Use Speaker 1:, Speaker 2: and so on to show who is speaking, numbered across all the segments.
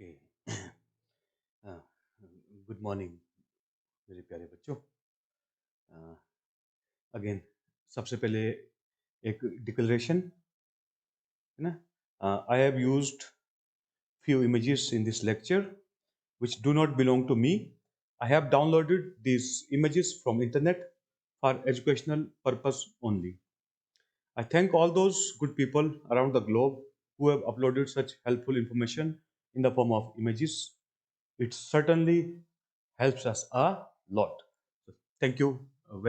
Speaker 1: Okay. Good morning मेरे प्यारे बच्चों। अगेन सबसे पहले एक डिक्लेरेशन है ना। I have used few images in this lecture which do not belong to me. I have downloaded these images from internet for educational purpose only. I thank all those good people around the globe who have uploaded such helpful information in the form of images. It certainly helps us a lot. So, thank you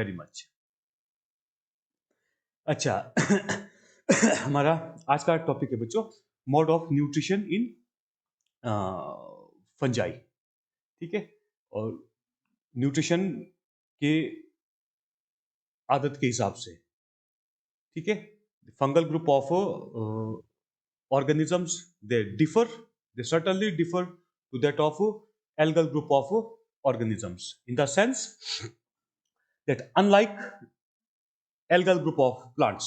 Speaker 1: very much. अच्छा हमारा आज का topic है बच्चों, mode of nutrition in fungi. ठीक है, और nutrition के आदत के हिसाब से, ठीक है, fungal group of organisms, they differ, they certainly differ to that of algal group of organisms, in the sense that unlike algal group of plants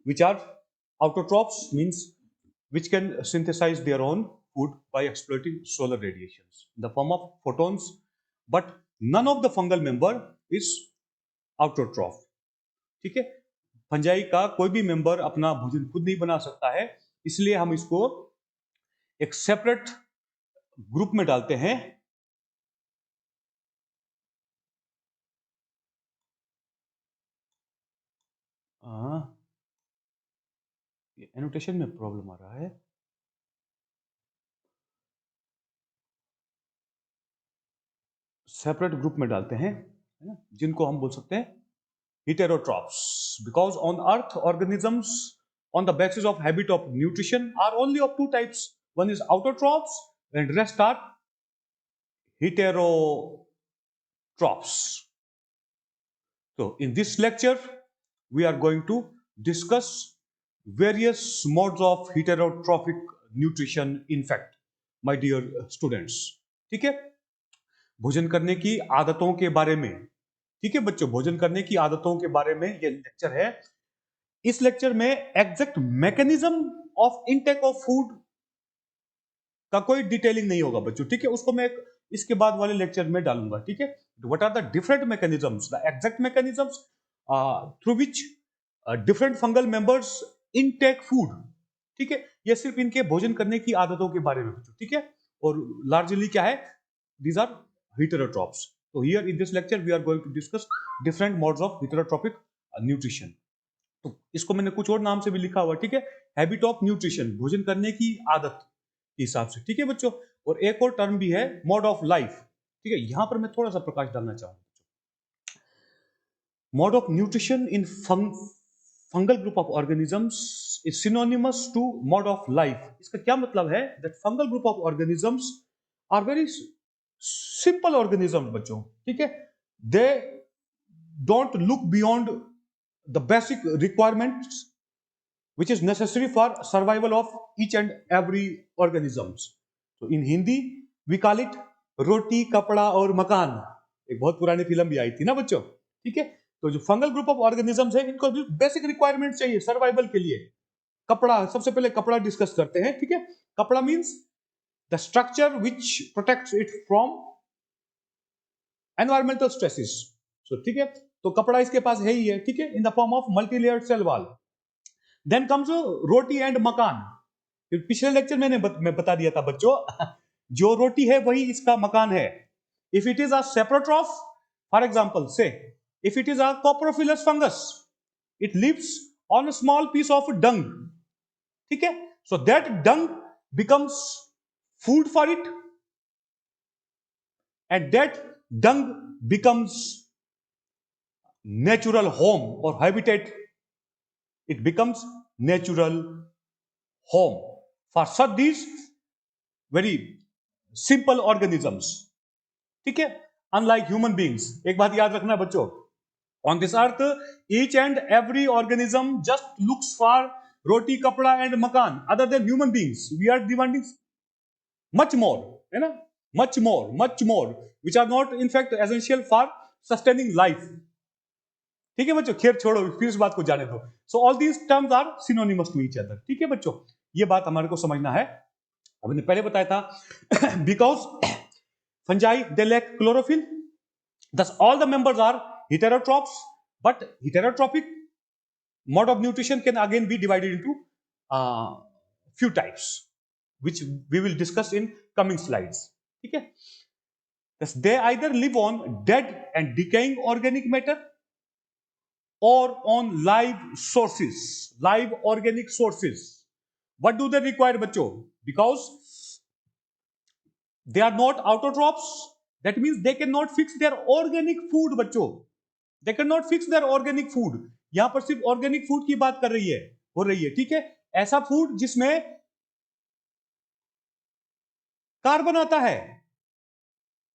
Speaker 1: which are autotrophs, means which can synthesize their own food by exploiting solar radiations in the form of photons, but none of the fungal member is autotroph। ठीक है, fungi का कोई भी member अपना भोजन खुद नहीं बना सकता है, इसलिए हम इसको एक सेपरेट ग्रुप में डालते हैं। ये एनोटेशन में प्रॉब्लम आ रहा है। सेपरेट ग्रुप में डालते हैं, है ना, जिनको हम बोल सकते हैं heterotrophs, because on earth organisms on the basis of habit of nutrition are only of two types. One is autotrophs and rest are heterotrophs. So in this lecture we are going to discuss various modes of heterotrophic nutrition, in fact my dear students। ठीक है, भोजन करने की आदतों के बारे में, ठीक है बच्चों, भोजन करने की आदतों के बारे में ये लेक्चर है। इस लेक्चर में exact mechanism of intake of food का कोई डिटेलिंग नहीं होगा बच्चों, ठीक है, उसको मैं इसके बाद वाले लेक्चर में डालूंगा। ठीक है, what are the different mechanisms, the exact mechanisms through which different fungal members intake food. ठीक है, ये सिर्फ इनके भोजन करने की आदतों के बारे में बच्चों, ठीक है, और लार्जली क्या है, these are heterotrophs। So here in this lecture we are going to discuss different modes of heterotrophic nutrition। तो इसको मैंने कुछ और नाम से भी लिखा हुआ, ठीक है, हैबिट ऑफ न्यूट्रिशन, भोजन करने की आदत के हिसाब से। ठीक है बच्चों, और एक और टर्म भी है मोड ऑफ लाइफ। ठीक है, यहां पर मैं थोड़ा सा प्रकाश डालना चाहूंगा। Mode of nutrition in fungal group of organisms is synonymous to mode of life. इसका क्या मतलब है, that fungal group of organisms are very simple organism बच्चों। ठीक है, they don't look beyond the basic requirements which is necessary for survival of each and every organisms। तो इन Hindi we call it रोटी कपड़ा और मकान। एक बहुत पुरानी फिल्म भी आई थी ना बच्चों। ठीक है, तो जो फंगल ग्रुप ऑफ ऑर्गेनिजम्स है, इनको बेसिक रिक्वायरमेंट चाहिए सर्वाइवल के लिए। कपड़ा, सबसे पहले कपड़ा डिस्कस करते हैं। ठीक है, कपड़ा means the structure which protects it from environmental stresses. So ठीक है, तो कपड़ा इसके पास है ही है, ठीक है, in the form of multilayered cell wall. Then comes roti and makaan. पिछले लेक्चर मैं बता दिया था बच्चों, जो रोटी है वही इसका मकान है। If it is a saprotroph, for example say if it is a coprophilous fungus, it lives on a small piece of dung. ठीक है, so that dung becomes food for it and that dung becomes natural home और habitat. It becomes natural home for such these very simple organisms। ठीक है, unlike human beings। एक बात याद रखना बच्चों, on this earth each and every organism just looks for roti kapda and makan, other than human beings we are demanding much more, है ना, much more which are not in fact essential for sustaining life। ठीक है बच्चों, खैर छोड़ो, फिर इस बात को जाने दो। So all these terms are synonymous to each other. ठीक है बच्चों, ये बात हमारे को समझना है। हमने पहले बताया था because fungi they lack chlorophyll, thus all the members are heterotrophs, but heterotrophic mode of nutrition can again be divided into few types which we will discuss in coming slides. ठीक है, thus they either live on dead and decaying organic matter or on live sources, live organic sources. What do they require बच्चों? Because they are not autotrophs, that means they cannot fix their organic food बच्चों, they cannot fix their organic food. यहां पर सिर्फ organic food की बात कर रही है, हो रही है, ठीक है, ऐसा फूड जिसमें कार्बन आता है,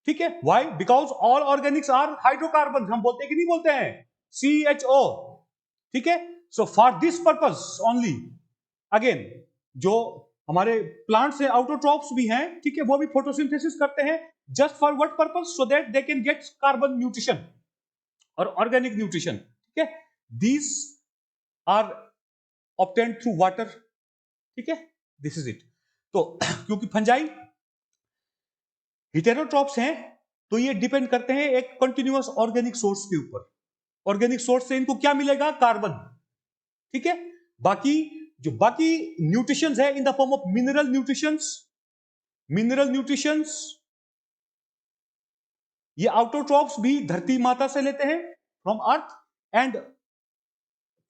Speaker 1: ठीक है, why? Because all organics are hydrocarbon, हम बोलते हैं कि नहीं बोलते हैं, CHO, ठीक है. So for this purpose only, again जो हमारे प्लांट्स हैं आउटोट्रॉप्स भी हैं, ठीक है, वो भी फोटोसिंथेसिस करते हैं, just for what purpose? So that they can get carbon nutrition और ऑर्गेनिक न्यूट्रिशन, ठीक है. These are obtained through water, ठीक है, दिस इज इट. तो क्योंकि फंजाई हेटेरोट्रॉप्स हैं तो ये डिपेंड करते हैं एक कंटिन्यूअस ऑर्गेनिक सोर्स के ऊपर. ऑर्गेनिक सोर्स से इनको क्या मिलेगा? कार्बन, ठीक है. बाकी जो बाकी न्यूट्रिशंस है in the form of mineral nutritions, mineral nutritions ये आउटोट्रॉप्स भी धरती माता से लेते हैं, from earth, and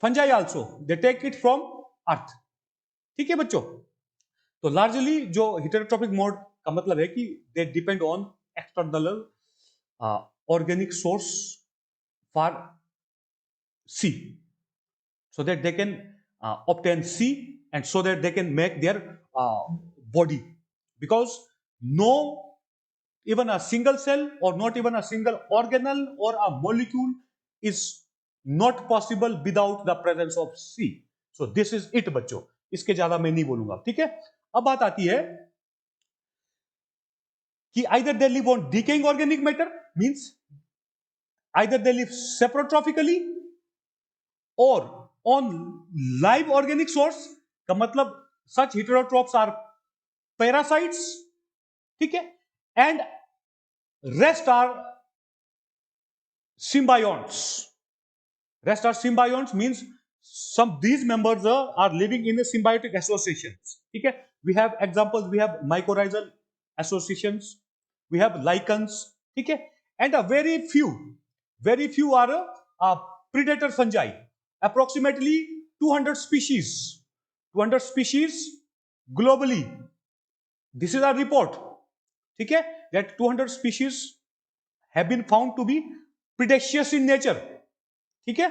Speaker 1: fungi also they take it from earth, ठीक है बच्चों. तो लार्जली जो हेटेरोट्रॉपिक मोड का मतलब है कि they depend on external organic source for C, so that they can obtain C, and so that they can make their body, because no even a single cell or not even a single organelle or a molecule is not possible without the presence of C. So this is it बच्चों, इसके ज्यादा मैं नहीं बोलूंगा, ठीक है. अब बात आती है कि either they live on decaying organic matter, means either they live separotrophically or on live organic source, का मतलब such heterotrophs are parasites, ठीक है, and rest are symbionts. Rest are symbionts means some these members are living in a symbiotic associations, ठीक है. We have examples, we have mycorrhizal associations, we have lichens, ठीक है, and a very few are predator fungi, approximately 200 species globally. This is our report, ठीक है, that 200 species have been found to be predaceous in nature, ठीक है.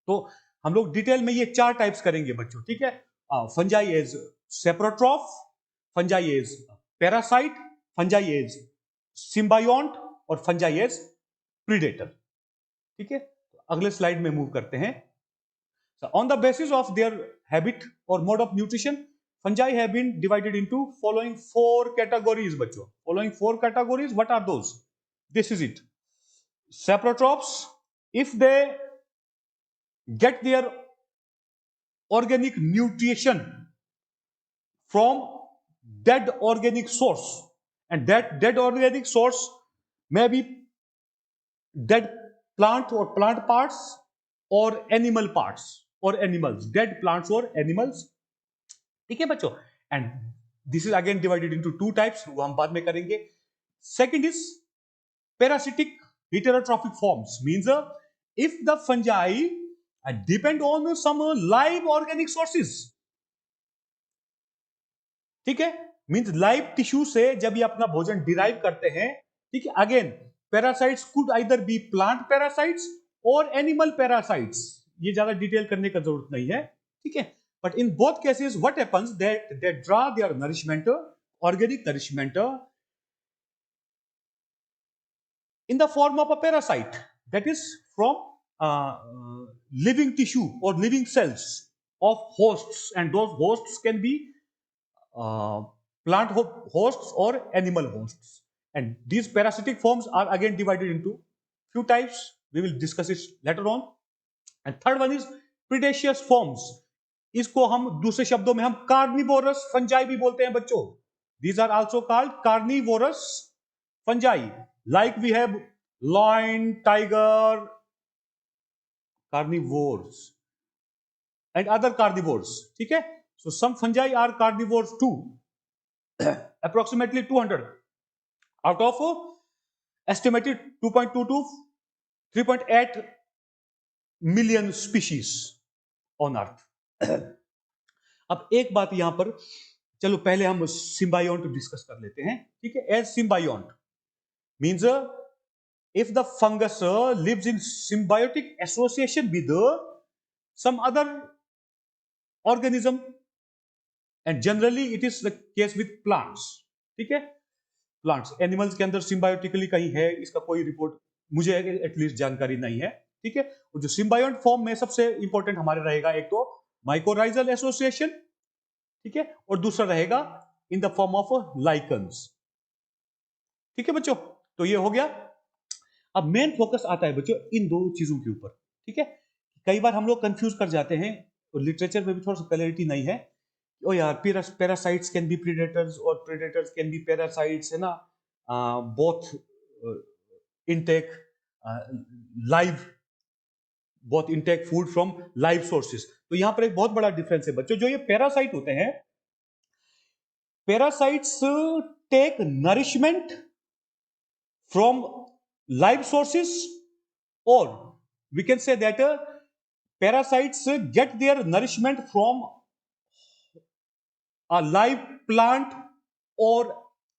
Speaker 1: तो हम लोग detail में ये 4 टाइप्स करेंगे बच्चों, ठीक है. Fungi is saprotroph, fungi is parasite, fungi is symbiont और फंजाई इज प्रीडेटर, ठीक है. अगले स्लाइड में मूव करते हैं. On the basis of their habit or mode of nutrition, fungi have been divided into following 4 categories बच्चों. Following 4 categories, what are those? This is it. Saprotrophs, if they get their organic nutrition from dead organic source, and that dead organic source may be dead plant or plant parts or animal parts or animals, dead plants or animals, ठीक है बच्चों. And this is again divided into 2 types, वो हम बाद में करेंगे. Second is parasitic heterotrophic forms, means if the fungi depend on some live organic sources, ठीक है, मींस लाइव टिश्यू से जब ये अपना भोजन डिराइव करते हैं, ठीक है. Again parasites could either be plant parasites और एनिमल पैरासाइट्स, ये ज्यादा डिटेल करने का जरूरत नहीं है, ठीक है. But in both cases what happens, that they draw their nourishment, organic nourishment, in the form of a parasite, that is from living tissue or living cells of hosts, and those hosts can be plant hosts or animal hosts. And these parasitic forms are again divided into few types, we will discuss it later on. And third one is predaceous forms, इसको हम दूसरे शब्दों में हम carnivorous fungi भी बोलते हैं बच्चों, These are also called carnivorous fungi. Like we have lion, tiger, carnivores, and other carnivores. ठीक है? So some fungi are carnivores too. Approximately 200 out of estimated 2.2 to 3.8 million species on earth. अब एक बात यहां पर, चलो पहले हम सिम्बायोंट डिस्कस कर लेते हैं. ठीक है? As symbiont means if the fungus lives in symbiotic association with some other organism, and generally it is the case with plants. ठीक है? प्लांट्स, एनिमल्स के अंदर सिम्बायोटिकली कहीं है, इसका कोई रिपोर्ट मुझे एटलीस्ट जानकारी नहीं है. ठीक है? और जो सिम्बायोट फॉर्म में सबसे इंपॉर्टेंट हमारे रहेगा, एक तो माइकोराइजल एसोसिएशन. ठीक है? और दूसरा रहेगा इन द फॉर्म ऑफ लाइकन्स. ठीक है बच्चों? तो ये हो गया. अब मेन फोकस आता है बच्चों इन दो चीजों के ऊपर. ठीक है? कई बार हम लोग कंफ्यूज कर जाते हैं, और लिटरेचर में भी थोड़ा सा क्लैरिटी नहीं है. ओ यार, पैरासाइट्स कैन बी प्रीडेटर्स और प्रीडेटर्स कैन बी पैरासाइट्स, है ना. Both intake live both intake food from live sources. तो यहां पर एक बहुत बड़ा डिफरेंस है बच्चों. जो ये पैरासाइट होते हैं, parasites take nourishment from live sources, or we can say that parasites get their nourishment from a live plant or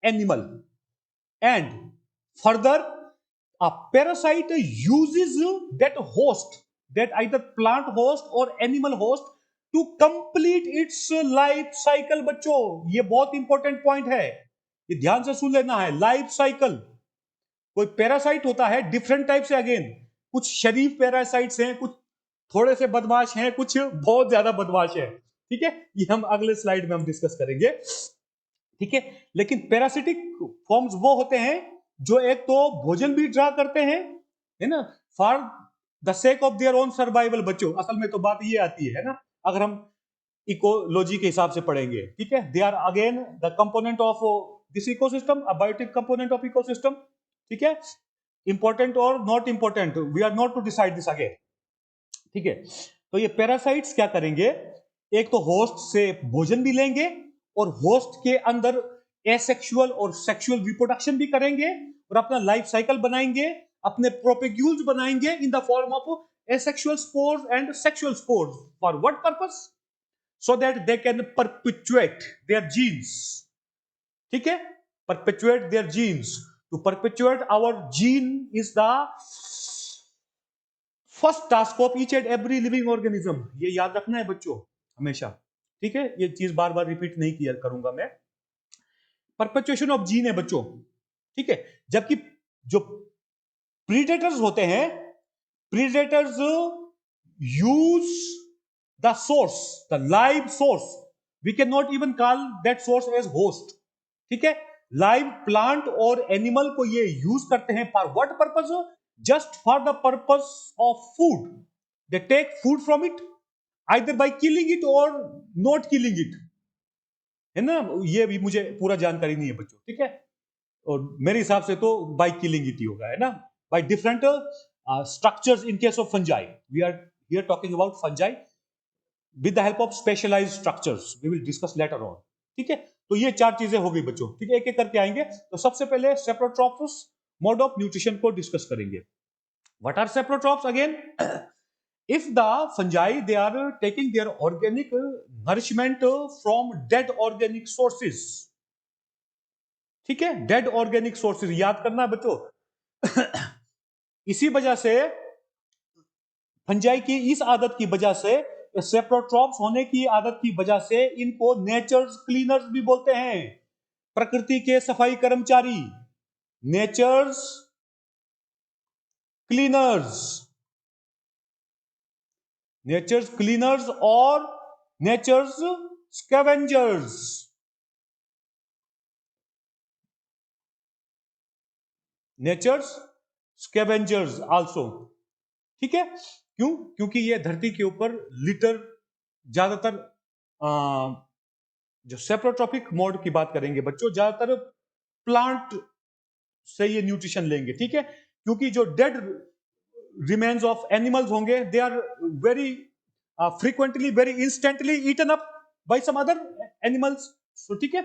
Speaker 1: animal, and further a parasite uses that host, that either plant host or animal host, to complete its life cycle. बच्चों, ये बहुत important point है, ये ध्यान से सुन लेना है. Life cycle. कोई पैरासाइट होता है डिफरेंट टाइप से. अगेन, कुछ शरीफ पैरासाइट्स हैं, कुछ थोड़े से बदमाश हैं, कुछ बहुत ज्यादा बदमाश है. ठीक है? ये हम अगले स्लाइड में हम डिस्कस करेंगे. ठीक है? लेकिन पैरासिटिक फॉर्म्स वो होते हैं जो एक तो भोजन भी ड्रा करते हैं, है ना, for the sake of their own survival. बच्चों, असल में तो बात ये आती है ना, अगर हम इकोलॉजी के हिसाब से पढ़ेंगे. ठीक है? They are again the component of this ecosystem, a biotic component of ecosystem. ठीक है? इंपॉर्टेंट और not important, we are not to decide this again. ठीक है? तो ये पैरासाइट्स क्या करेंगे, एक तो होस्ट से भोजन भी लेंगे, और होस्ट के अंदर एसेक्सुअल और सेक्सुअल रिप्रोडक्शन भी करेंगे, और अपना लाइफ साइकिल बनाएंगे, अपने प्रोपेग्यूल्स बनाएंगे in the form of asexual spores and sexual spores. For what purpose? So that they can perpetuate their genes. ठीक है? Perpetuate their genes. To perpetuate our gene is the first task of each and every living organism. ये याद रखना है बच्चों हमेशा. ठीक है? ये चीज बार बार रिपीट नहीं किया करूंगा मैं. परपेचुएशन ऑफ जीन है बच्चों. ठीक है? जबकि जो प्रीडेटर्स होते हैं, predators use the source, the live source. We can not even call that source as host. ठीक है? लाइव प्लांट और एनिमल को ये यूज करते हैं for what purpose? Just for the purpose of food. They take food from it, either by killing it और not killing it. है ना? ये भी मुझे पूरा जानकारी नहीं है बच्चों. ठीक है? और मेरे हिसाब से तो बाय किलिंग इट ही होगा, है ना, by different structures. In case of fungi, we are here talking about fungi with the help of specialized structures. We will discuss later on. ठीक है? तो ये चार चीजें हो गई बच्चों. ठीक है? एक एक करके आएंगे. तो सबसे पहले सेप्रोट्रॉप्स मोड ऑफ न्यूट्रिशन को डिस्कस करेंगे. What are saprotrophs again? If the fungi, they are taking their organic nourishment from dead organic sources. ठीक है? डेड ऑर्गेनिक सोर्सेज याद करना है बच्चों. इसी वजह से फंजाई की इस आदत की वजह से, सेप्रोट्रॉप्स होने की आदत की वजह से, इनको नेचर्स क्लीनर्स भी बोलते हैं. प्रकृति के सफाई कर्मचारी, नेचर्स क्लीनर्स. नेचर्स क्लीनर्स और nature's scavengers. Nature's scavengers also. ठीक है? क्यों? क्योंकि ये धरती के ऊपर लिटर ज्यादातर जो सेप्रोट्रॉपिक मोड की बात करेंगे बच्चों, ज्यादातर प्लांट से ये न्यूट्रिशन लेंगे, ठीक है, क्योंकि जो डेड रिमेन्स ऑफ एनिमल्स होंगे they are very frequently very instantly eaten up by some other animals, so ठीक है,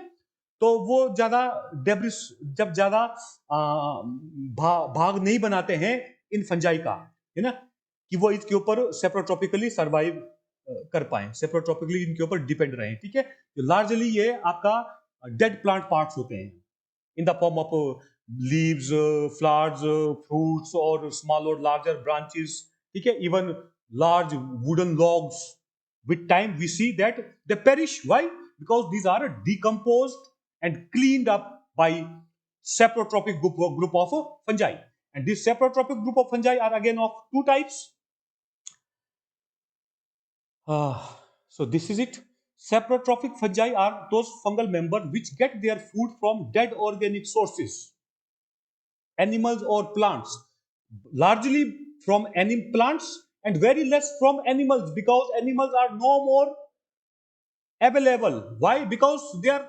Speaker 1: तो वो ज्यादा डेब्रिस जब ज्यादा भाग नहीं बनाते हैं इन फंजाई का, है ना, कि वो इसके ऊपर सेप्रोट्रॉपिकली सर्वाइव कर पाए, सेप्रोट्रॉपिकली इनके ऊपर डिपेंड रहे, ठीक है। तो लार्जली ये आपका डेड प्लांट पार्ट्स होते हैं in the form of leaves, flowers, fruits, or small or larger branches. ठीक है, even large wooden logs. With time, we see that they perish. Why? Because these are decomposed and cleaned up by saprotrophic group of fungi. And this saprotrophic group of fungi are again of two types. So this is it. Saprotrophic fungi are those fungal members which get their food from dead organic sources, animals or plants, largely from any plants and very less from animals, because animals are no more available. Why? Because they are,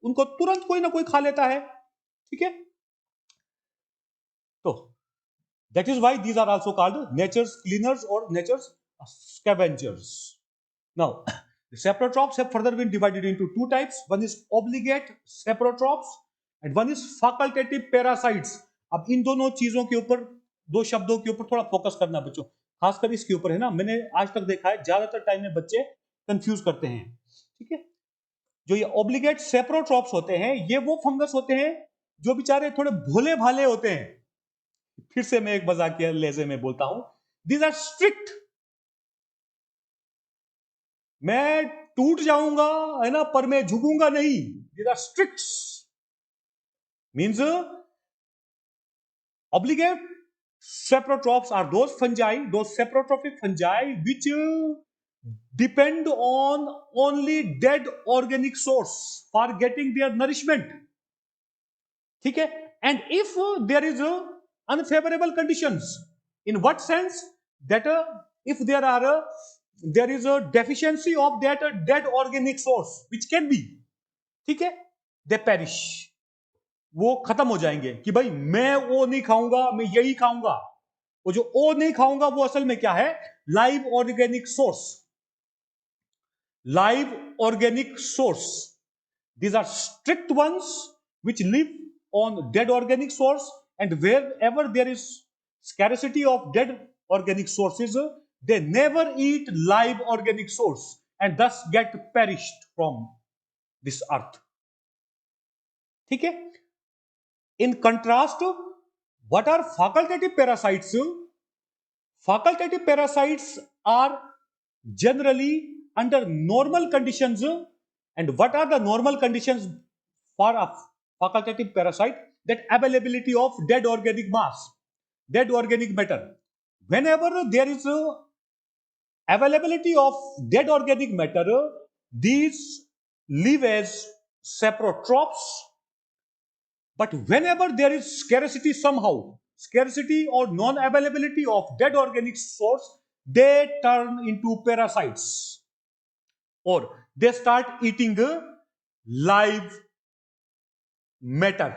Speaker 1: उनको तुरंत कोई ना कोई खा लेता है, ठीक है। तो that is why these are also called nature's cleaners or nature's scavengers. Now, the saprotrophs have further been divided into two types. One is obligate saprotrophs and one is facultative parasites. अब इन दोनों चीजों के ऊपर, दो शब्दों के ऊपर थोड़ा फोकस करना बच्चों, खासकर इसके ऊपर, है ना। मैंने आज तक देखा है ज्यादातर टाइम में बच्चे कंफ्यूज करते हैं, ठीक है। जो ये ऑब्लिगेट सेप्रोट्रॉप्स होते हैं, ये वो फंगस होते हैं जो बेचारे थोड़े भोले भाले होते हैं। फिर से मैं एक मजाकिया लहजे में बोलता हूं, दीज आर स्ट्रिक्ट। मैं टूट जाऊंगा, है ना, पर मैं झुकूंगा नहीं। These are strict means obligate saprotrophs are those fungi, those saprotrophic fungi which depend on only dead organic source for getting their nourishment, ठीक है। and if there is unfavorable conditions, in what sense, that if there is a deficiency of that dead organic source which can be, ठीक है, they perish, वो खत्म हो जाएंगे कि भाई मैं वो नहीं खाऊंगा, मैं यही खाऊंगा। वो जो ओ नहीं खाऊंगा वो असल में क्या है, live organic source, live organic source. These are strict ones which live on dead organic source, and wherever there is scarcity of dead organic sources, they never eat live organic source and thus get perished from this earth, ठीक है। In contrast, what are facultative parasites? Facultative parasites are generally under normal conditions. And what are the normal conditions for a facultative parasite? That availability of dead organic mass, dead organic matter. Whenever there is a availability of dead organic matter, these live as saprotrophs. But whenever there is scarcity somehow, scarcity or non-availability of dead organic source, they turn into parasites, or they start eating live matter,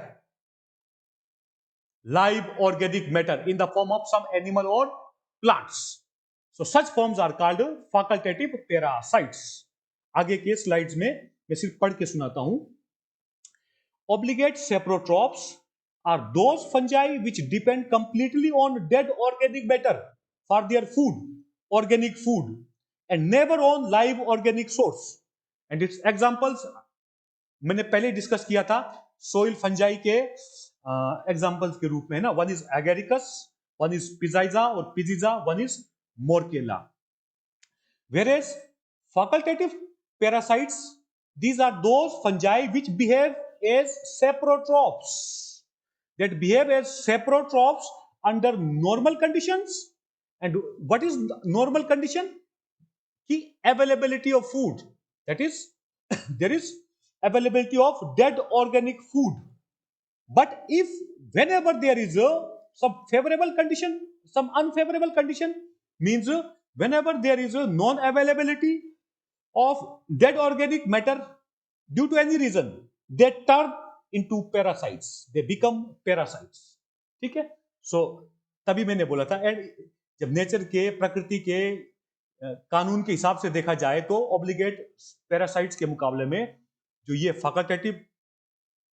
Speaker 1: live organic matter in the form of some animal or plants. So such forms are called facultative parasites. आगे के slides में मैं सिर्फ पढ़ के सुनाता हूं। Obligate saprotrophs are those fungi which depend completely on dead organic matter for their food, organic food, and never on live organic source. And its examples मैंने पहले डिस्कस किया था सोइल फंजाई के एग्जांपल्स के रूप में, है ना। One is Agaricus, one is Peziza और Peziza, one is Morchella. Whereas facultative parasites, these are those fungi which behave as saprotrophs, that behave as saprotrophs under normal conditions. And what is normal condition? The availability of food, that is there is availability of dead organic food. But if whenever there is some favorable condition, some unfavorable condition, means whenever there is a non availability of dead organic matter due to any reason they turn into parasites, they become parasites. ठीक है, सो तभी मैंने बोला था। And जब nature के, प्रकृति के कानून के हिसाब से देखा जाए तो ऑब्लिगेट पैरासाइट्स के मुकाबले में जो ये फैकल्टेटिव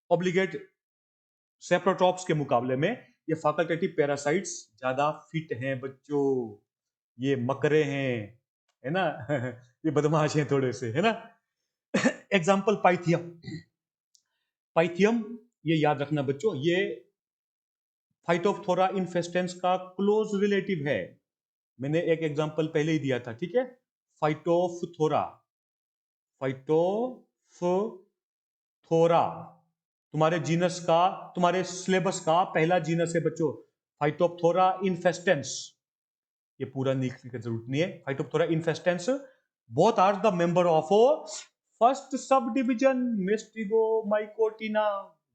Speaker 1: ऑब्लिगेट सेप्रोट्रॉप्स के मुकाबले में ये फैकल्टेटिव पैरासाइट्स ज्यादा फिट हैं बच्चों। ये मकरे हैं, है ना ये बदमाश हैं थोड़े से, है ना। Example Pythium. पाइथियम ये याद रखना बच्चों, ये फाइटोप्थोरा इन्फेस्टेंस का क्लोज रिलेटिव है। मैंने एक एग्जांपल पहले ही दिया था, ठीक है। फाइटोप्थोरा, फाइटोप्थोरा तुम्हारे जीनस का, तुम्हारे सिलेबस का पहला जीनस है बच्चों, फाइटोप्थोरा इन्फेस्टेंस। ये पूरा लिखने की जरूरत नहीं है। Phytophthora infestans both are the member of first sub division Mastigomycotina.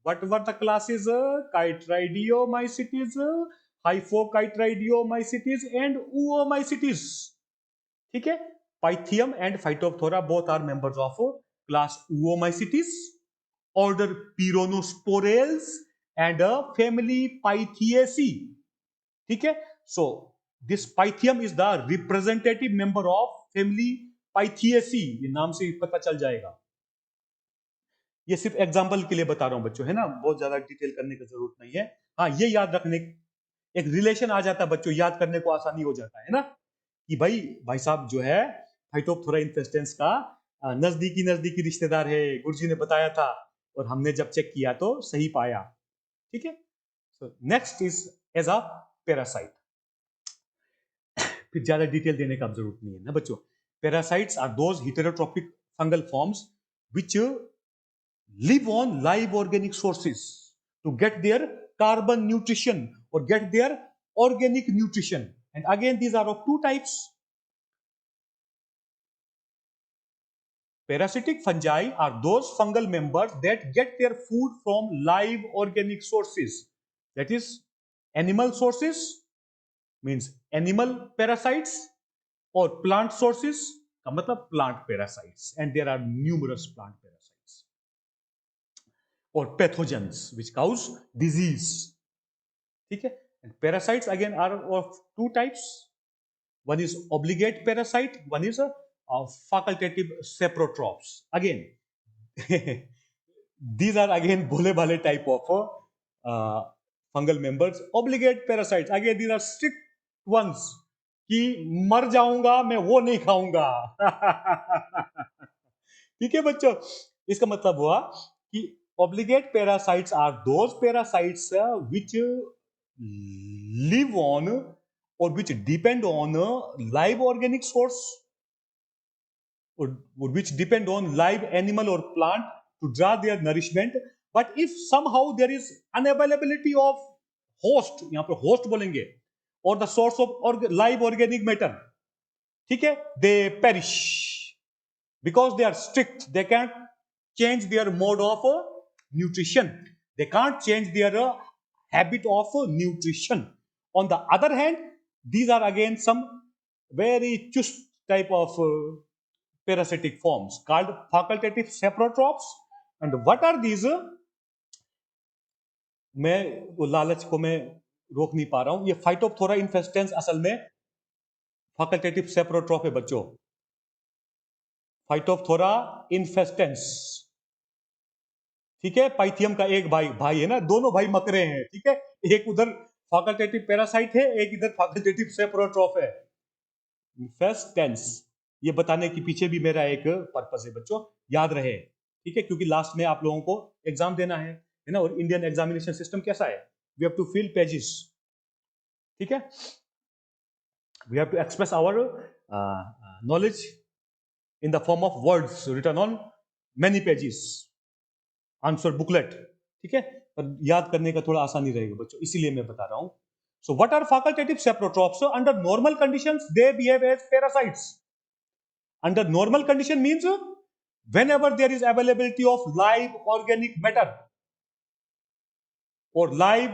Speaker 1: What were the classes? Chytridiomycetes, Hyphocytridiomycetes and Oomycetes. ठीक है, Pythium and Phytophthora both are members of class Oomycetes, order Pyronosporales and family Pythiaceae. ठीक है, so this Pythium is the representative member of family Pythiaceae. ये नाम से पता चल जाएगा। ये सिर्फ एग्जाम्पल के लिए बता रहा हूं बच्चों, है ना, बहुत ज्यादा डिटेल करने की जरूरत नहीं है। हाँ, ये याद रखने, एक रिलेशन आ जाता है बच्चों, याद करने को आसानी हो जाता है ना, कि भाई साहब जो है फाइटोप्थोरा इन्फेस्टेंस का नजदीकी नजदीकी रिश्तेदार है, गुरुजी ने बताया था और हमने जब चेक किया तो सही पाया। ठीक है, so next is as a parasite. फिर ज्यादा डिटेल देने का जरूरत नहीं है ना बच्चों। Parasites are those heterotrophic fungal forms which live on live organic sources to get their carbon nutrition or get their organic nutrition. And again, these are of two types. Parasitic fungi are those fungal members that get their food from live organic sources. That is, animal sources means animal parasites, or plant sources का मतलब plant parasites, and there are numerous plant parasites. Or pathogens which cause disease. ठीक है, and parasites again are of two types. One is obligate parasite, one is a facultative saprotrophs. Again, these are again भोले भाले type of fungal members. Obligate parasites again, these are strict ones कि मर जाऊंगा मैं वो नहीं खाऊंगा। ठीक है बच्चों, इसका मतलब हुआ कि obligate parasites are those parasites which live on or which depend on live organic source, or which depend on live animal or plant to draw their nourishment. But if somehow there is unavailability of host, यहाँ पे host बोलेंगे, or the source of live organic matter, ठीक है, they perish because they are strict. They can't change their mode of nutrition. They can't change their habit of nutrition. On the other hand, these are again some very chust type of parasitic forms called facultative saprotrophs. And what are these? मैं वो लालच को मैं रोक नहीं पा रहा हूं। ये फाइटोप्थोरा इन्फेस्टेंस असल में फैकल्टेटिव सेप्रोट्रॉफ है बच्चों। फाइटोप्थोरा इन्फेस्टेंस, ठीक है, पाइथियम का एक भाई है ना, दोनों भाई मकरे हैं, ठीक है, एक उधर फैकल्टेटिव पैरासाइट है, एक इधर फैकल्टेटिव सेप्रोट्रॉफ है। इन्फेस्टेंस, ये बताने के पीछे भी मेरा एक पर्पस है बच्चों, याद रहे, ठीक है, क्योंकि लास्ट में आप लोगों को एग्जाम देना है ना, और इंडियन एग्जामिनेशन सिस्टम कैसा है, we have to fill pages, ठीक है, we have to express our knowledge in the form of words written on many pages, answer booklet, ठीक है, पर याद करने का थोड़ा आसानी रहेगा बच्चों, इसीलिए मैं बता रहा हूं। So what are facultative saprotrophs? Under normal conditions they behave as parasites. Under normal condition means whenever there is availability of live organic matter or live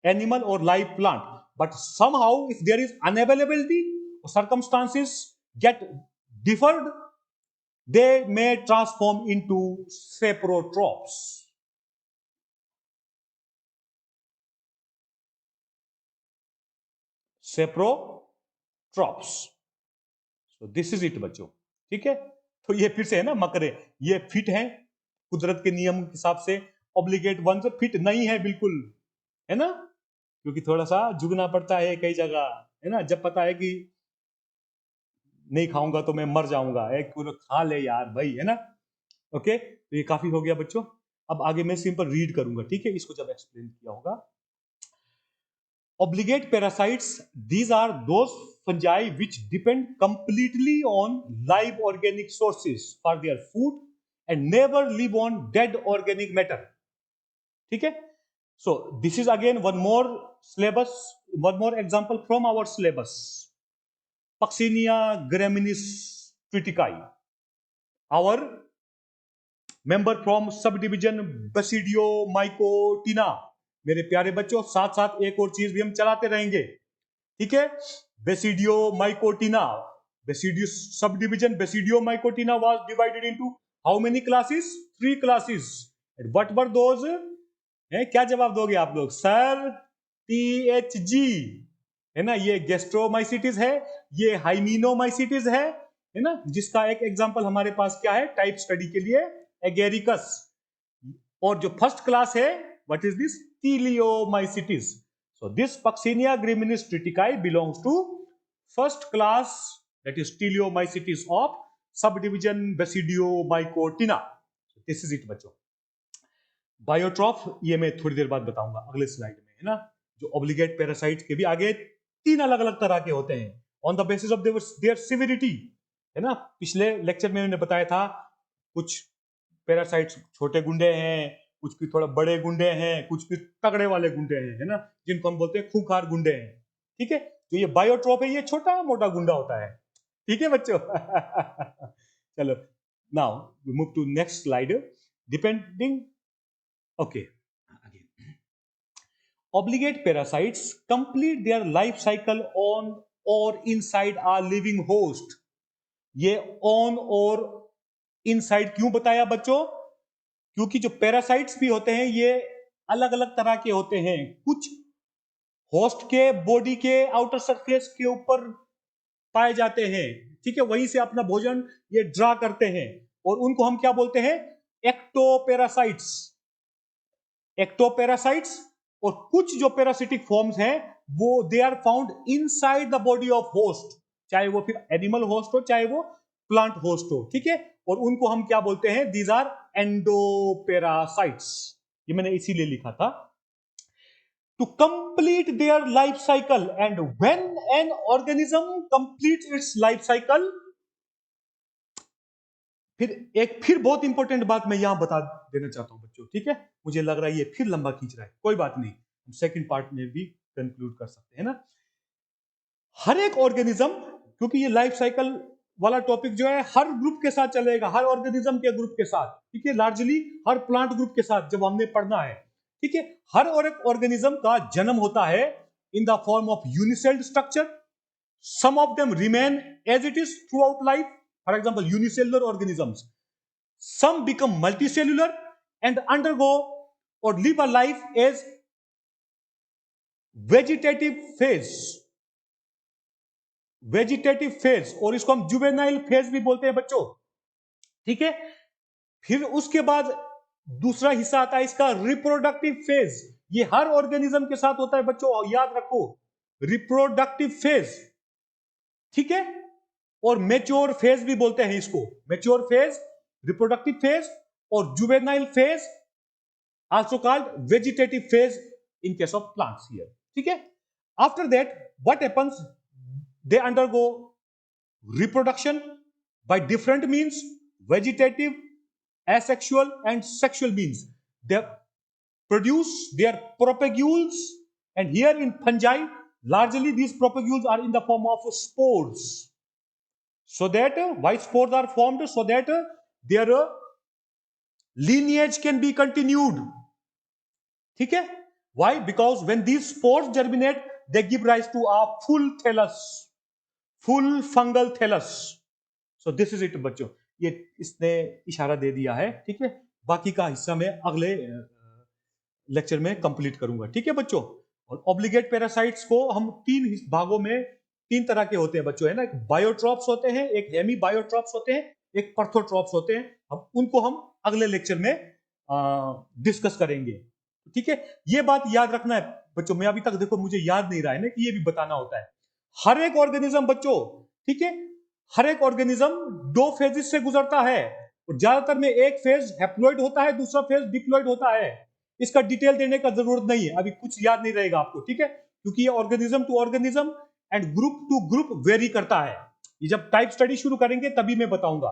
Speaker 1: animal or live plant, but somehow if there is unavailability or circumstances get differed, they may transform into saprotrophs. Saprotrophs. So this is it बच्चों, ठीक है। तो ये फिर से है ना मकरे, ये फिट है कुदरत के नियम के हिसाब से, ऑब्लिगेट वन से फिट नहीं है बिल्कुल, है ना, क्योंकि थोड़ा सा झुकना पड़ता है कई जगह, है ना, जब पता है कि नहीं खाऊंगा तो मैं मर जाऊंगा, एक पूरा खा ले यार भाई, है ना। ओके, तो ये काफी हो गया बच्चों। अब आगे मैं सिंपल रीड करूंगा, ठीक है, इसको जब एक्सप्लेन किया होगा। Obligate parasites, these are those fungi which depend completely on live organic sources for their food and never live on dead organic matter, ठीक है। So this is again one more syllabus, one more example from our syllabus. Puccinia graminis triticai, our member from subdivision Basidiomycotina। मेरे प्यारे बच्चों, साथ साथ एक और चीज भी हम चलाते रहेंगे, ठीक है। Basidiomycotina, Basidio subdivision Basidiomycotina was divided into how many classes? 3 classes. And what were those? क्या जवाब दोगे आप लोग? सर, THG, है ना, ये गेस्ट्रोमाइसिटिस है, ये हाइमिनोमाइसिटिस है ना, जिसका एक एग्जांपल हमारे पास क्या है टाइप स्टडी के लिए, एगेरिकस। और जो फर्स्ट क्लास है, what is this? Teliomycetes. So this Puccinia graminis tritici belongs to first class, that is teliomycetes of sub division basidiomycotina. This is it बच्चों। बायोट्रॉफ ये मैं थोड़ी देर बाद बताऊंगा अगले स्लाइड में, है ना। जो ऑब्लिगेट पैरासाइट्स के भी आगे 3 अलग अलग तरह के होते हैं on the basis of their severity, है ना। पिछले लेक्चर में मैंने बताया था कुछ पैरासाइट्स छोटे गुंडे हैं, कुछ भी थोड़ा बड़े गुंडे हैं, कुछ भी तगड़े वाले गुंडे हैं, है ना, जिनको हम बोलते हैं खूंखार गुंडे हैं, ठीक है। तो ये बायोट्रॉप है, ये छोटा मोटा गुंडा होता है, ठीक है बच्चों। चलो, now we move to next slide. Depending, okay, again, obligate parasites complete their life cycle on or inside a living host। ये on और inside क्यों बताया बच्चों? क्योंकि जो पैरासाइट्स भी होते हैं ये अलग अलग तरह के होते हैं। कुछ होस्ट के बॉडी के आउटर सरफेस के ऊपर पाए जाते हैं, ठीक है, वहीं से अपना भोजन ये ड्रा करते हैं, और उनको हम क्या बोलते हैं? एक्टोपैरासाइट्स। एक्टोपैरासाइट्स। और कुछ जो पैरासिटिक फॉर्म्स हैं वो they are found inside the body of host, चाहे वो फिर एनिमल होस्ट हो चाहे वो प्लांट होस्ट हो, ठीक है, और उनको हम क्या बोलते हैं? These are endoparasites. ये मैंने इसीलिए लिखा था, to complete their life cycle. And when an organism completes its life cycle, फिर बहुत इंपॉर्टेंट बात मैं यहां बता देना चाहता हूं बच्चों, ठीक है। मुझे लग रहा है ये फिर लंबा खींच रहा है, कोई बात नहीं, हम सेकंड पार्ट में भी कंक्लूड कर सकते हैं ना। हर एक ऑर्गेनिज्म, क्योंकि ये लाइफ साइकिल वाला टॉपिक जो है हर ग्रुप के साथ चलेगा, हर ऑर्गेनिज्म के ग्रुप के साथ, ठीक है, लार्जली हर प्लांट ग्रुप के साथ जब हमने पढ़ना है, ठीक है। हर और एक ऑर्गेनिज्म का जन्म होता है in the form of unicelled structure. Some of them remain as it is throughout life, for example unicellular organisms. Some become multicellular and undergo or live a life as vegetative phase, vegetative phase, और इसको हम juvenile phase भी बोलते हैं बच्चों, ठीक है। फिर उसके बाद दूसरा हिस्सा आता है इसका रिप्रोडक्टिव फेज। ये हर ऑर्गेनिज्म के साथ होता है बच्चों, याद रखो, रिप्रोडक्टिव फेज, ठीक है। और मेच्योर फेज भी बोलते हैं इसको, मेच्योर फेज, रिप्रोडक्टिव फेज, और juvenile phase, also called vegetative phase in case of plants here, ठीक है। After that what happens? They undergo reproduction by different means, vegetative, asexual and sexual means. They produce their propagules, and here in fungi largely these propagules are in the form of spores, so that why spores are formed? So that their lineage can be continued, ठीक है। Why? Because when these spores germinate, they give rise to a full thallus, full fungal thallus. So this is it बच्चों। ये इसने इशारा दे दिया है, ठीक है। बाकी का हिस्सा मैं अगले लेक्चर में कंप्लीट करूंगा, ठीक है बच्चों। और ऑब्लिगेट पैरासाइट्स को हम तीन भागों में, तीन तरह के होते हैं बच्चों, है ना। एक बायोट्रॉप्स होते हैं, एक हेमी बायोट्रॉप्स होते हैं, एक पर्थोट्रॉप्स होते हैं। हम उनको हम अगले लेक्चर में डिस्कस करेंगे, ठीक है। ये बात याद रखना है बच्चों, मैं अभी तक देखो मुझे याद नहीं रहा है ना कि ये भी बताना होता है। हर एक ऑर्गेनिज्म बच्चों, ठीक है, हर एक ऑर्गेनिज्म दो फेजेस से गुजरता है, और ज्यादातर में एक फेज हैप्लॉइड होता है, दूसरा फेज डिप्लॉइड होता है। इसका डिटेल देने का जरूरत नहीं है, अभी कुछ याद नहीं रहेगा आपको, ठीक है, क्योंकि ये organism to organism and group to group vary करता है। ये जब टाइप स्टडी शुरू करेंगे तभी मैं बताऊंगा,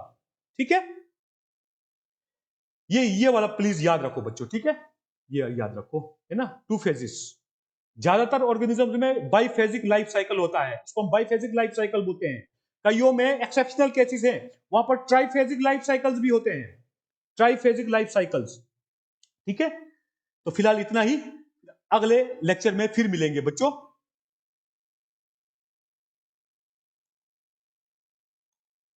Speaker 1: ठीक है। ये वाला प्लीज याद रखो बच्चों, ठीक है, ये याद रखो, है ना। टू फेजेस, ज्यादातर ऑर्गेनिज्म में बाइफेजिक लाइफ साइकिल होता है, इसको हम बाइफेजिक लाइफ साइकिल बोलते हैं। कईयों में एक्सेप्शनल केसेस हैं, वहां पर ट्राइफेजिक लाइफ साइकिल्स भी होते हैं, ट्राइफेजिक लाइफ साइकिल्स, ठीक है। तो फिलहाल इतना ही, अगले लेक्चर में फिर मिलेंगे बच्चों।